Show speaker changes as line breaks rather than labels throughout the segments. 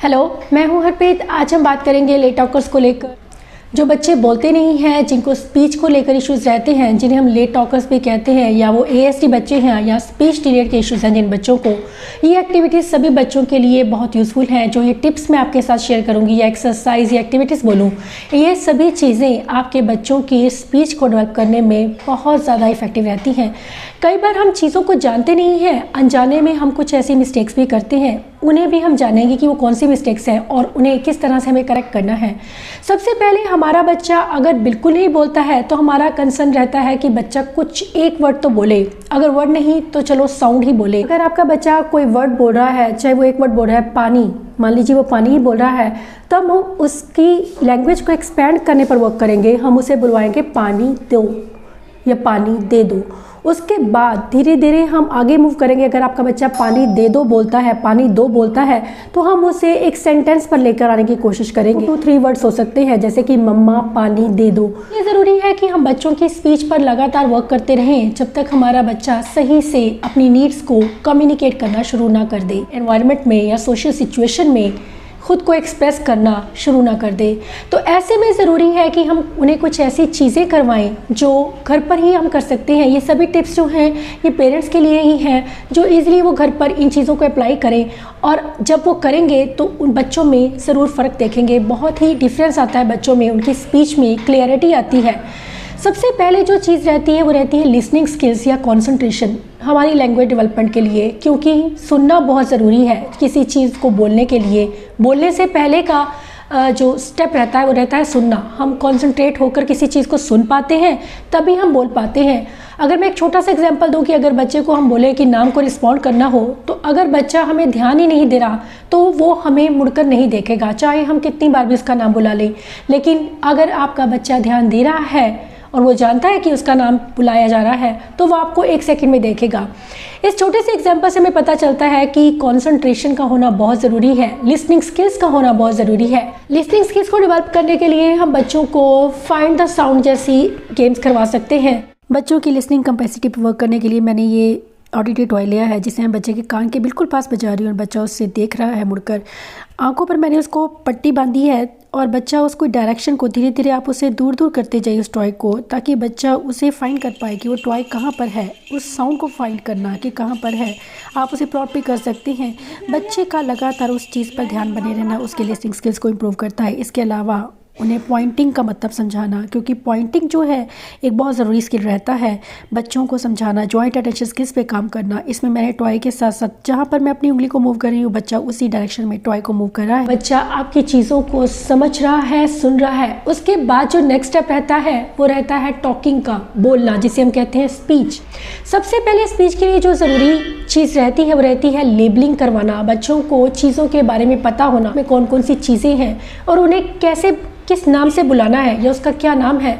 Hello, मैं हूं हरप्रीत। आज हम बात करेंगे लेट टॉकर्स को लेकर। जो बच्चे बोलते नहीं हैं, जिनको स्पीच को लेकर इश्यूज़ रहते हैं, जिन्हें हम लेट टॉकर्स भी कहते हैं, या वो ASD बच्चे हैं या स्पीच डिलेड के इश्यूज़ हैं जिन बच्चों को, ये एक्टिविटीज़ सभी बच्चों के लिए बहुत यूज़फुल हैं। जो ये टिप्स मैं आपके साथ शेयर करूँगी या एक्सरसाइज या एक्टिविटीज़ बोलूँ, ये सभी चीज़ें आपके बच्चों की स्पीच को डेवलप करने में बहुत ज़्यादा इफेक्टिव रहती हैं। कई बार हम चीज़ों को जानते नहीं हैं, अनजाने में हम कुछ ऐसी मिस्टेक्स भी करते हैं। उन्हें भी हम जानेंगे कि वो कौन सी मिस्टेक्स हैं और उन्हें किस तरह से हमें करेक्ट करना है। सबसे पहले हमारा बच्चा अगर बिल्कुल नहीं बोलता है तो हमारा कंसर्न रहता है कि बच्चा कुछ एक वर्ड तो बोले, अगर वर्ड नहीं तो चलो साउंड ही बोले। अगर आपका बच्चा कोई वर्ड बोल रहा है, चाहे वो एक वर्ड बोल रहा है पानी, मान लीजिए वो पानी ही बोल रहा है, तब हम उसकी लैंग्वेज को एक्सपेंड करने पर वर्क करेंगे। हम उसे बुलवाएंगे पानी दो या पानी दे दो। उसके बाद धीरे धीरे हम आगे मूव करेंगे। अगर आपका बच्चा पानी दे दो बोलता है, पानी दो बोलता है, तो हम उसे एक सेंटेंस पर लेकर आने की कोशिश करेंगे। 2-3 वर्ड्स हो सकते हैं, जैसे कि मम्मा पानी दे दो। ये ज़रूरी है कि हम बच्चों की स्पीच पर लगातार वर्क करते रहें जब तक हमारा बच्चा सही से अपनी नीड्स को कम्युनिकेट करना शुरू ना कर दे, एनवायरनमेंट में या सोशल सिचुएशन में खुद को एक्सप्रेस करना शुरू ना कर दे। तो ऐसे में ज़रूरी है कि हम उन्हें कुछ ऐसी चीज़ें करवाएं जो घर पर ही हम कर सकते हैं। ये सभी टिप्स जो हैं ये पेरेंट्स के लिए ही हैं, जो ईज़िली वो घर पर इन चीज़ों को अप्लाई करें, और जब वो करेंगे तो उन बच्चों में ज़रूर फ़र्क देखेंगे। बहुत ही डिफरेंस आता है बच्चों में, उनकी स्पीच में क्लियरिटी आती है। सबसे पहले जो चीज़ रहती है वो रहती है लिसनिंग स्किल्स या कंसंट्रेशन हमारी लैंग्वेज डेवलपमेंट के लिए, क्योंकि सुनना बहुत ज़रूरी है किसी चीज़ को बोलने के लिए। बोलने से पहले का जो स्टेप रहता है वो रहता है सुनना। हम कंसंट्रेट होकर किसी चीज़ को सुन पाते हैं तभी हम बोल पाते हैं। अगर मैं एक छोटा सा एग्जांपल दूं कि अगर बच्चे को हम बोले कि नाम को रिस्पॉन्ड करना हो, तो अगर बच्चा हमें ध्यान ही नहीं दे रहा तो वो हमें मुड़कर नहीं देखेगा, चाहे हम कितनी बार भी उसका नाम बुला लें। लेकिन अगर आपका बच्चा ध्यान दे रहा है और वो जानता है कि उसका नाम बुलाया जा रहा है, तो वो आपको 1 सेकंड में देखेगा। इस छोटे से एग्जांपल से हमें पता चलता है कि कंसंट्रेशन का होना बहुत ज़रूरी है, लिसनिंग स्किल्स का होना बहुत ज़रूरी है। लिसनिंग स्किल्स को डेवलप करने के लिए हम बच्चों को फाइंड द साउंड जैसी गेम्स करवा सकते हैं। बच्चों की लिसनिंग कैपेसिटी पर वर्क करने के लिए मैंने ये ऑडिटरी टॉय लिया है, जिसे मैं बच्चे के कान के बिल्कुल पास बजा रही हूँ और बच्चा उससे देख रहा है मुड़कर। आंखों पर मैंने उसको पट्टी बांधी है और बच्चा उसको डायरेक्शन को धीरे धीरे आप उसे दूर दूर करते जाइए उस टॉय को, ताकि बच्चा उसे फाइंड कर पाए कि वो टॉय कहाँ पर है। उस साउंड को फाइंड करना कि कहाँ पर है, आप उसे प्लॉट भी कर सकते हैं। बच्चे का लगातार उस चीज़ पर ध्यान बने रहना उसके लिसनिंग स्किल्स को इम्प्रूव करता है। इसके अलावा उन्हें पॉइंटिंग का मतलब समझाना, क्योंकि पॉइंटिंग जो है एक बहुत ज़रूरी स्किल रहता है। बच्चों को समझाना, जॉइंट अटेंशन स्किल्स पे काम करना। इसमें मैंने टॉय के साथ साथ जहाँ पर मैं अपनी उंगली को मूव कर रही हूँ, बच्चा उसी डायरेक्शन में टॉय को मूव कर रहा है। बच्चा आपकी चीज़ों को समझ रहा है, सुन रहा है। उसके बाद जो नेक्स्ट स्टेप रहता है वो रहता है टॉकिंग का, बोलना, जिसे हम कहते हैं स्पीच। सबसे पहले स्पीच के लिए जो ज़रूरी चीज़ रहती है वो रहती है लेबलिंग करवाना। बच्चों को चीज़ों के बारे में पता होना में कौन कौन सी चीज़ें हैं और उन्हें कैसे किस नाम से बुलाना है या उसका क्या नाम है।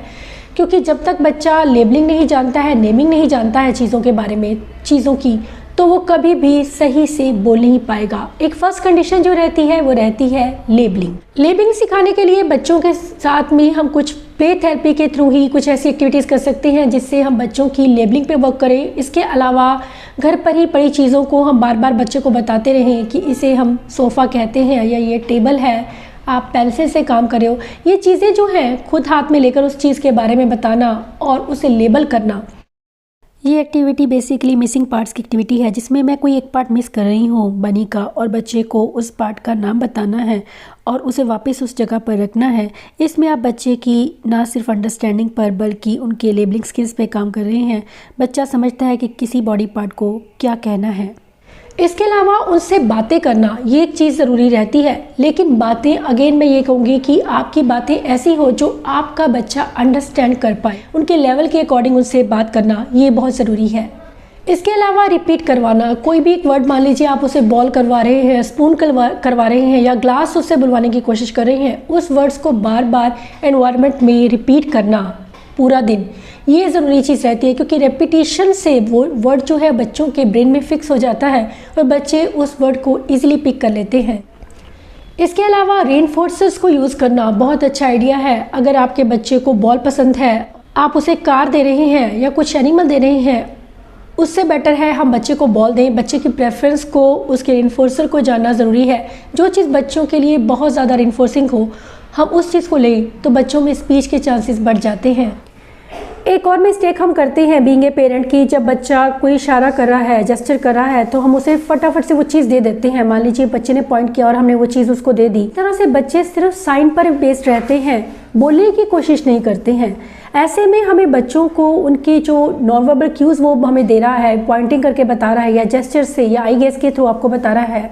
क्योंकि जब तक बच्चा लेबलिंग नहीं जानता है, नेमिंग नहीं जानता है चीज़ों के बारे में, चीज़ों की, तो वो कभी भी सही से बोल नहीं पाएगा। एक फर्स्ट कंडीशन जो रहती है वो रहती है लेबलिंग। लेबलिंग सिखाने के लिए बच्चों के साथ में हम कुछ प्ले थेरेपी के थ्रू ही कुछ ऐसी एक्टिविटीज़ कर सकते हैं जिससे हम बच्चों की लेबलिंग पे वर्क करें। इसके अलावा घर पर ही पड़ी चीज़ों को हम बार बार बच्चे को बताते रहें कि इसे हम सोफ़ा कहते हैं या ये टेबल है, आप पेंसिल से काम कर रहे हो। ये चीज़ें जो हैं खुद हाथ में लेकर उस चीज़ के बारे में बताना और उसे लेबल करना। ये एक्टिविटी बेसिकली मिसिंग पार्ट्स की एक्टिविटी है, जिसमें मैं कोई एक पार्ट मिस कर रही हूँ बनी का, और बच्चे को उस पार्ट का नाम बताना है और उसे वापस उस जगह पर रखना है। इसमें आप बच्चे की ना सिर्फ अंडरस्टैंडिंग पर बल्कि उनके लेबलिंग स्किल्स पे काम कर रहे हैं। बच्चा समझता है कि किसी बॉडी पार्ट को क्या कहना है। इसके अलावा उनसे बातें करना, ये एक चीज़ ज़रूरी रहती है। लेकिन बातें अगेन मैं ये कहूँगी कि आपकी बातें ऐसी हो जो आपका बच्चा अंडरस्टैंड कर पाए, उनके लेवल के अकॉर्डिंग उनसे बात करना ये बहुत ज़रूरी है। इसके अलावा रिपीट करवाना, कोई भी एक वर्ड, मान लीजिए आप उसे बॉल करवा रहे हैं, स्पून करवा रहे हैं या ग्लास उससे बुलवाने की कोशिश कर रहे हैं, उस वर्ड्स को बार बार एनवायरनमेंट में रिपीट करना पूरा दिन, ये ज़रूरी चीज़ रहती है। क्योंकि रेपिटेशन से वो वर्ड जो है बच्चों के ब्रेन में फिक्स हो जाता है और बच्चे उस वर्ड को ईजिली पिक कर लेते हैं। इसके अलावा रेनफोर्सर्स को यूज़ करना बहुत अच्छा आइडिया है। अगर आपके बच्चे को बॉल पसंद है, आप उसे कार दे रहे हैं या कुछ एनिमल दे रहे हैं, उससे बेटर है हम बच्चे को बॉल दें। बच्चे की प्रेफरेंस को, उसके इन्फोर्सर को जानना ज़रूरी है। जो चीज़ बच्चों के लिए बहुत ज़्यादा इन्फोर्सिंग हो, हम उस चीज़ को लें तो बच्चों में स्पीच के चांसेस बढ़ जाते हैं। एक और मिस्टेक हम करते हैं बीइंग ए पेरेंट की, जब बच्चा कोई इशारा कर रहा है, जेस्चर कर रहा है, तो हम उसे फटाफट से वो चीज़ दे देते हैं। मान लीजिए बच्चे ने पॉइंट किया और हमने वो चीज़ उसको दे दी। इस तरह से बच्चे सिर्फ साइन पर बेस्ड रहते हैं, बोलने की कोशिश नहीं करते हैं। ऐसे में हमें बच्चों को उनकी जो नॉन वर्बल क्यूज़ वो हमें दे रहा है, पॉइंटिंग करके बता रहा है या जेस्चर से या आई गेस के थ्रू आपको बता रहा है,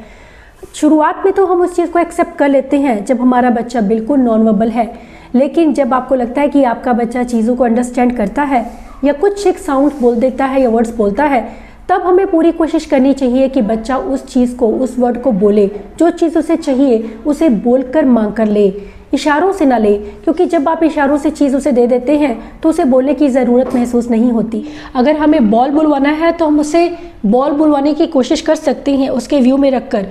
शुरुआत में तो हम उस चीज़ को एक्सेप्ट कर लेते हैं जब हमारा बच्चा बिल्कुल नॉन वर्बल है। लेकिन जब आपको लगता है कि आपका बच्चा चीज़ों को अंडरस्टैंड करता है या कुछ एक साउंड बोल देता है या वर्ड्स बोलता है, तब हमें पूरी कोशिश करनी चाहिए कि बच्चा उस चीज़ को, उस वर्ड को बोले। जो चीज़ उसे चाहिए उसे बोलकर मांग कर ले, इशारों से ना ले। क्योंकि जब आप इशारों से चीज़ उसे दे देते हैं तो उसे बोलने की ज़रूरत महसूस नहीं होती। अगर हमें बॉल बुलवाना है तो हम उसे बॉल बुलवाने की कोशिश कर सकते हैं उसके व्यू में रखकर।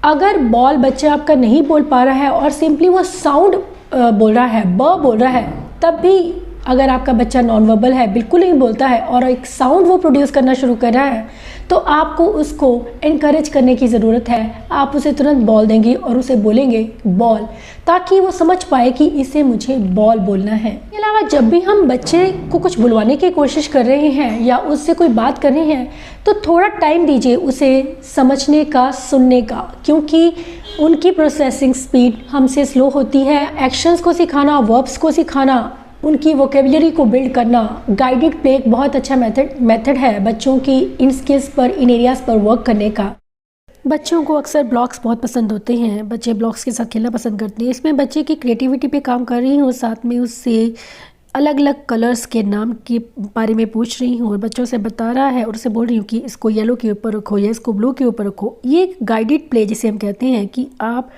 अगर बॉल बच्चा आपका नहीं बोल पा रहा है और सिंपली वो साउंड बोल रहा है, ब बोल रहा है, तब भी अगर आपका बच्चा नॉन वर्बल है, बिल्कुल नहीं बोलता है और एक साउंड वो प्रोड्यूस करना शुरू कर रहा है, तो आपको उसको इनकरेज करने की ज़रूरत है। आप उसे तुरंत बॉल देंगे और उसे बोलेंगे बॉल, ताकि वो समझ पाए कि इसे मुझे बॉल बोलना है। इसके अलावा जब भी हम बच्चे को कुछ बुलवाने की कोशिश कर रहे हैं या उससे कोई बात कर रहे हैं, तो थोड़ा टाइम दीजिए उसे समझने का, सुनने का, क्योंकि उनकी प्रोसेसिंग स्पीड हमसे स्लो होती है। एक्शंस को सिखाना, वर्ब्स को सिखाना, उनकी वोकेबुलरी को बिल्ड करना, गाइडेड प्ले एक बहुत अच्छा मेथड है बच्चों की इन स्किल्स पर, इन एरियाज़ पर वर्क करने का। बच्चों को अक्सर ब्लॉक्स बहुत पसंद होते हैं, बच्चे ब्लॉक्स के साथ खेलना पसंद करते हैं। इसमें बच्चे की क्रिएटिविटी पे काम कर रही हूँ, साथ में उससे अलग अलग कलर्स के नाम के बारे में पूछ रही हूँ और बच्चों से बता रहा है और उससे बोल रही हूँ कि इसको येलो के ऊपर रखो या इसको ब्लू के ऊपर रखो। ये एक गाइडेड प्ले जिसे हम कहते हैं कि आप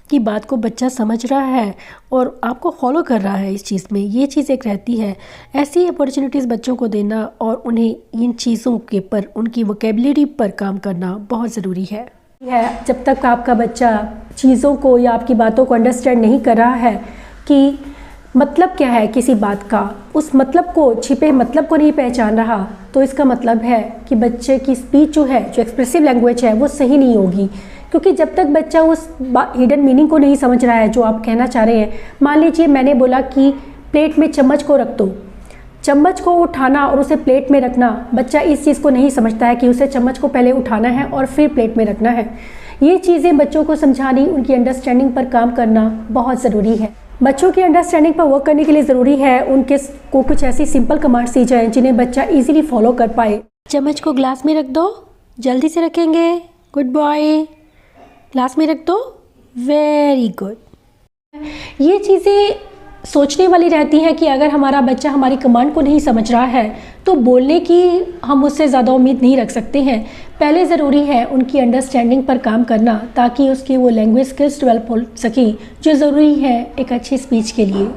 की बात को बच्चा समझ रहा है और आपको फॉलो कर रहा है इस चीज़ में, ये चीज़ एक रहती है। ऐसी अपॉर्चुनिटीज़ बच्चों को देना और उन्हें इन चीज़ों के पर, उनकी वोकेबुलरी पर काम करना बहुत ज़रूरी है। जब तक आपका बच्चा चीज़ों को या आपकी बातों को अंडरस्टैंड नहीं कर रहा है कि मतलब क्या है किसी बात का, उस मतलब को, छिपे मतलब को नहीं पहचान रहा, तो इसका मतलब है कि बच्चे की स्पीच जो है, जो एक्सप्रेसिव लैंग्वेज है, वो सही नहीं होगी। क्योंकि जब तक बच्चा उस हिडन मीनिंग को नहीं समझ रहा है जो आप कहना चाह रहे हैं। मान लीजिए मैंने बोला कि प्लेट में चम्मच को रख दो, चम्मच को उठाना और उसे प्लेट में रखना, बच्चा इस चीज़ को नहीं समझता है कि उसे चम्मच को पहले उठाना है और फिर प्लेट में रखना है। ये चीज़ें बच्चों को समझानी, उनकी अंडरस्टैंडिंग पर काम करना बहुत ज़रूरी है। बच्चों की अंडरस्टैंडिंग पर वर्क करने के लिए ज़रूरी है उनके को कुछ ऐसी सिंपल कमांड्स दी जाएँ जिन्हें बच्चा ईजिली फॉलो कर पाए। चम्मच को ग्लास में रख दो, जल्दी से रखेंगे, गुड बॉय, ग्लास में रख दो, वेरी गुड। ये चीज़ें सोचने वाली रहती हैं कि अगर हमारा बच्चा हमारी कमांड को नहीं समझ रहा है तो बोलने की हम उससे ज़्यादा उम्मीद नहीं रख सकते हैं। पहले ज़रूरी है उनकी अंडरस्टैंडिंग पर काम करना ताकि उसकी वो लैंग्वेज स्किल्स डेवलप हो सकें जो ज़रूरी है एक अच्छी स्पीच के लिए।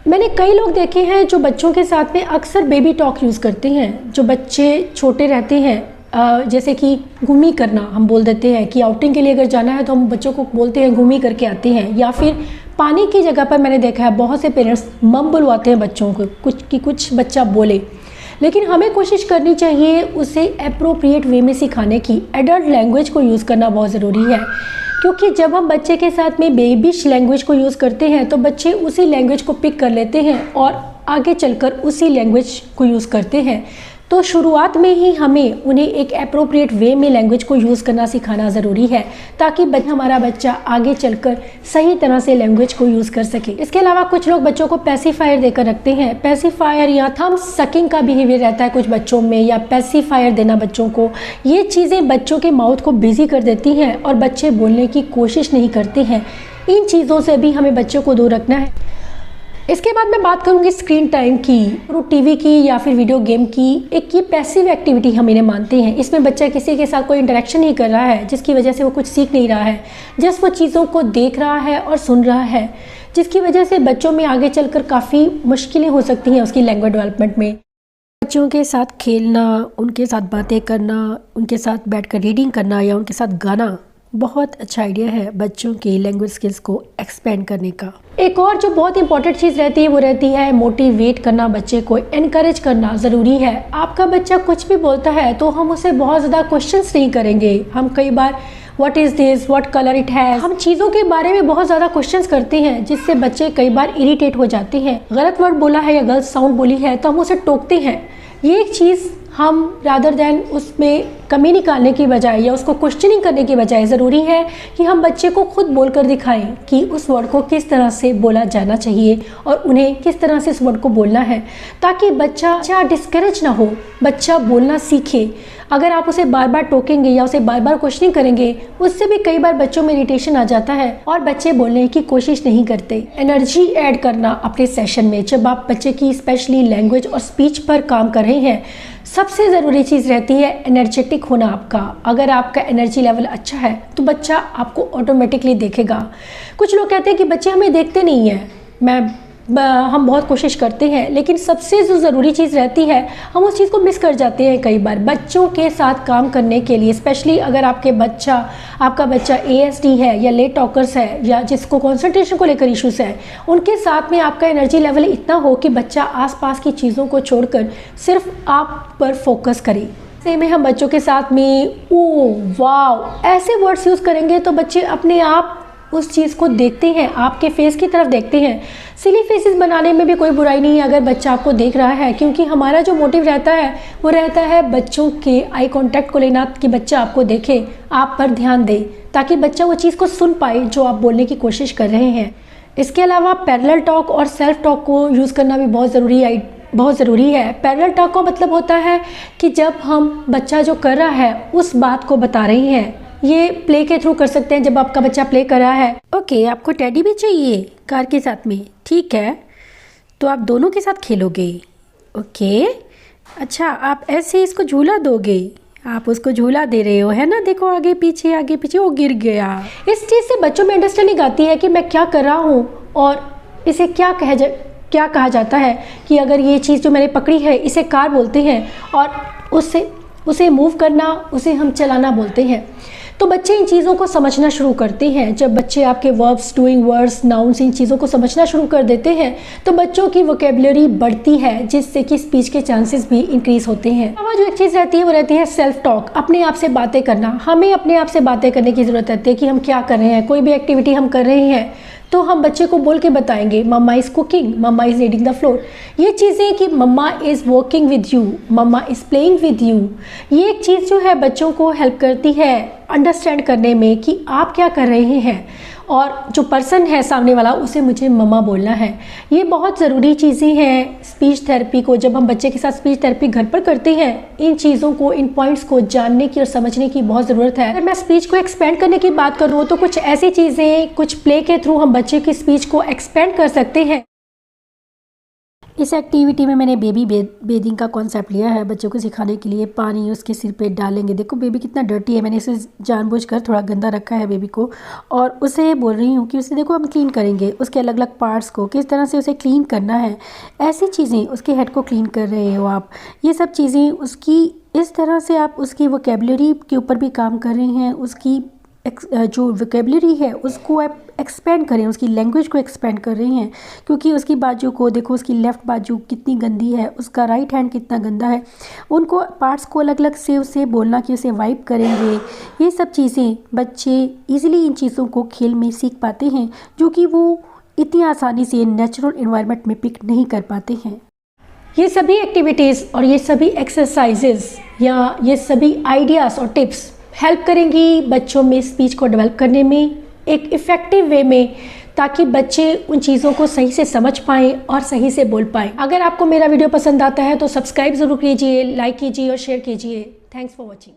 मैंने कई लोग देखे हैं जो बच्चों के साथ में अक्सर बेबी टॉक यूज़ करते हैं। जो बच्चे छोटे रहते हैं, जैसे कि घूमी करना, हम बोल देते हैं कि आउटिंग के लिए अगर जाना है तो हम बच्चों को बोलते हैं घूमी करके आते हैं। या फिर पानी की जगह पर मैंने देखा है बहुत से पेरेंट्स मम बुलवाते हैं बच्चों को, कुछ बच्चा बोले। लेकिन हमें कोशिश करनी चाहिए उसे अप्रोप्रिएट वे में सिखाने की। एडल्ट लैंग्वेज को यूज़ करना बहुत ज़रूरी है, क्योंकि जब हम बच्चे के साथ में बेबिश लैंग्वेज को यूज़ करते हैं तो बच्चे उसी लैंग्वेज को पिक कर लेते हैं और आगे चलकर उसी लैंग्वेज को यूज़ करते हैं। तो शुरुआत में ही हमें उन्हें एक अप्रोप्रिएट वे में लैंग्वेज को यूज़ करना सिखाना ज़रूरी है ताकि हमारा बच्चा आगे चलकर सही तरह से लैंग्वेज को यूज़ कर सके। इसके अलावा कुछ लोग बच्चों को पैसिफायर देकर रखते हैं। पैसिफायर या थंब सकिंग का बिहेवियर रहता है कुछ बच्चों में, या पैसिफायर देना बच्चों को। ये चीज़ें बच्चों के माउथ को बिजी कर देती हैं और बच्चे बोलने की कोशिश नहीं करते हैं। इन चीज़ों से भी हमें बच्चों को दूर रखना है। इसके बाद मैं बात करूंगी स्क्रीन टाइम की, टीवी की या फिर वीडियो गेम की। एक ये पैसिव एक्टिविटी हम इन्हें मानते हैं। इसमें बच्चा किसी के साथ कोई इंटरेक्शन नहीं कर रहा है जिसकी वजह से वो कुछ सीख नहीं रहा है, जस्ट वो चीज़ों को देख रहा है और सुन रहा है, जिसकी वजह से बच्चों में आगे चलकर काफ़ी मुश्किलें हो सकती हैं उसकी लैंग्वेज डेवलपमेंट में। बच्चों के साथ खेलना, उनके साथ बातें करना, उनके साथ बैठकर रीडिंग करना या उनके साथ गाना बहुत अच्छा आइडिया है बच्चों की लैंग्वेज स्किल्स को एक्सपेंड करने का। एक और जो बहुत इंपॉर्टेंट चीज़ रहती है वो रहती है मोटिवेट करना, बच्चे को एनकरेज करना ज़रूरी है। आपका बच्चा कुछ भी बोलता है तो हम उसे बहुत ज़्यादा क्वेश्चंस नहीं करेंगे। हम कई बार what is this, what colour it has, हम चीज़ों के बारे में बहुत ज़्यादा क्वेश्चंस करते हैं जिससे बच्चे कई बार इरिटेट हो जाते हैं। गलत वर्ड बोला है या गलत साउंड बोली है तो हम उसे टोकते हैं। ये एक चीज़ हम रादर दैन उसमें कमी निकालने की बजाय या उसको क्वेश्चनिंग करने की बजाय ज़रूरी है कि हम बच्चे को खुद बोलकर दिखाएं कि उस वर्ड को किस तरह से बोला जाना चाहिए और उन्हें किस तरह से इस वर्ड को बोलना है, ताकि बच्चा डिस्करेज ना हो, बच्चा बोलना सीखे। अगर आप उसे बार बार टोकेंगे या उसे बार बार क्वेश्चनिंग करेंगे, उससे भी कई बार बच्चों में इरिटेशन आ जाता है और बच्चे बोलने की कोशिश नहीं करते। एनर्जी ऐड करना अपने सेशन में, जब आप बच्चे की स्पेशली लैंग्वेज और स्पीच पर काम कर रहे हैं, सबसे ज़रूरी चीज़ रहती है एनर्जेटिक होना आपका। अगर आपका एनर्जी लेवल अच्छा है तो बच्चा आपको ऑटोमेटिकली देखेगा। कुछ लोग कहते हैं कि बच्चे हमें देखते नहीं हैं, हम बहुत कोशिश करते हैं, लेकिन सबसे जो ज़रूरी चीज़ रहती है हम उस चीज़ को मिस कर जाते हैं कई बार। बच्चों के साथ काम करने के लिए, स्पेशली अगर आपका बच्चा ASD है या लेट टॉकर्स है या जिसको कंसंट्रेशन को लेकर इश्यूज़ है, उनके साथ में आपका एनर्जी लेवल इतना हो कि बच्चा आसपास की चीज़ों को छोड़कर सिर्फ आप पर फोकस करे। ऐसे में हम बच्चों के साथ में ओ वाव ऐसे वर्ड्स यूज़ करेंगे तो बच्चे अपने आप उस चीज़ को देखते हैं, आपके फेस की तरफ देखते हैं। सिली फेसेस बनाने में भी कोई बुराई नहीं है अगर बच्चा आपको देख रहा है, क्योंकि हमारा जो मोटिव रहता है वो रहता है बच्चों के आई कांटेक्ट को लेना, कि बच्चा आपको देखे, आप पर ध्यान दे, ताकि बच्चा वो चीज़ को सुन पाए जो आप बोलने की कोशिश कर रहे हैं। इसके अलावा पैरेलल टॉक और सेल्फ टॉक को यूज़ करना भी बहुत ज़रूरी है। पैरेलल टॉक का मतलब होता है कि जब हम बच्चा जो कर रहा है उस बात को बता रहे हैं। ये प्ले के थ्रू कर सकते हैं। जब आपका बच्चा प्ले कर रहा है, ओके आपको टेडी भी चाहिए कार के साथ में, ठीक है, तो आप दोनों के साथ खेलोगे। ओके अच्छा, आप ऐसे इसको झूला दोगे, आप उसको झूला दे रहे हो, है ना, देखो आगे पीछे वो गिर गया। इस चीज़ से बच्चों में अंडरस्टैंडिंग आती है कि मैं क्या कर रहा हूँ और इसे क्या कहा जाता है कि अगर ये चीज़ जो मैंने पकड़ी है इसे कार बोलते हैं और उसे मूव करना, उसे हम चलाना बोलते हैं। तो बच्चे इन चीज़ों को समझना शुरू करते हैं। जब बच्चे आपके वर्ब्स, डूइंग वर्ड्स, नाउन्स, इन चीज़ों को समझना शुरू कर देते हैं तो बच्चों की वोकेबलरी बढ़ती है, जिससे कि स्पीच के चांसेस भी इंक्रीज होते हैं। अब जो एक चीज़ रहती है वो रहती है सेल्फ टॉक, अपने आप से बातें करना। हमें अपने आप से बातें करने की ज़रूरत रहती है कि हम क्या कर रहे हैं। कोई भी एक्टिविटी हम कर रहे हैं तो हम बच्चे को बोल के बताएंगे, mamma is cooking, mamma is kneading the flour. ये चीज़ें कि mamma is working with you, mamma is playing with you, ये एक चीज़ जो है बच्चों को हेल्प करती है अंडरस्टैंड करने में कि आप क्या कर रहे हैं और जो पर्सन है सामने वाला उसे मुझे मम्मा बोलना है। ये बहुत ज़रूरी चीज़ें हैं स्पीच थेरेपी को। जब हम बच्चे के साथ स्पीच थेरेपी घर पर करते हैं, इन चीज़ों को, इन पॉइंट्स को जानने की और समझने की बहुत ज़रूरत है। अगर मैं स्पीच को एक्सपेंड करने की बात करूँ तो कुछ ऐसी चीज़ें, कुछ प्ले के थ्रू हम बच्चे की स्पीच को एक्सपेंड कर सकते हैं। इस एक्टिविटी में मैंने बेबी बेदिंग का कॉन्सेप्ट लिया है बच्चों को सिखाने के लिए। पानी उसके सिर पे डालेंगे, देखो बेबी कितना डर्टी है, मैंने इसे जानबूझकर थोड़ा गंदा रखा है बेबी को, और उसे बोल रही हूँ कि उसे देखो हम क्लीन करेंगे, उसके अलग अलग पार्ट्स को किस तरह से उसे क्लीन करना है। ऐसी चीज़ें, उसके हेड को क्लीन कर रहे हो आप, ये सब चीज़ें उसकी इस तरह से आप उसकी वोकेबलरी के ऊपर भी काम कर रहे हैं। उसकी जो वोकेबलरी है उसको आप एक्सपेंड करें, उसकी लैंग्वेज को एक्सपेंड कर रही हैं, क्योंकि उसकी बाजू को देखो, उसकी लेफ़्ट बाजू कितनी गंदी है, उसका राइट हैंड कितना गंदा है। उनको पार्ट्स को अलग अलग से उसे बोलना कि उसे वाइप करेंगे। ये सब चीज़ें बच्चे इजीली इन चीज़ों को खेल में सीख पाते हैं, जो कि वो इतनी आसानी से नेचुरल एनवायरनमेंट में पिक नहीं कर पाते हैं। ये सभी एक्टिविटीज़ और ये सभी एक्सरसाइजेज़ या ये सभी आइडियाज़ और टिप्स हेल्प करेंगी बच्चों में स्पीच को डेवलप करने में एक इफ़ेक्टिव वे में, ताकि बच्चे उन चीज़ों को सही से समझ पाएँ और सही से बोल पाएँ। अगर आपको मेरा वीडियो पसंद आता है तो सब्सक्राइब ज़रूर कीजिए, लाइक कीजिए और शेयर कीजिए। Thanks for watching.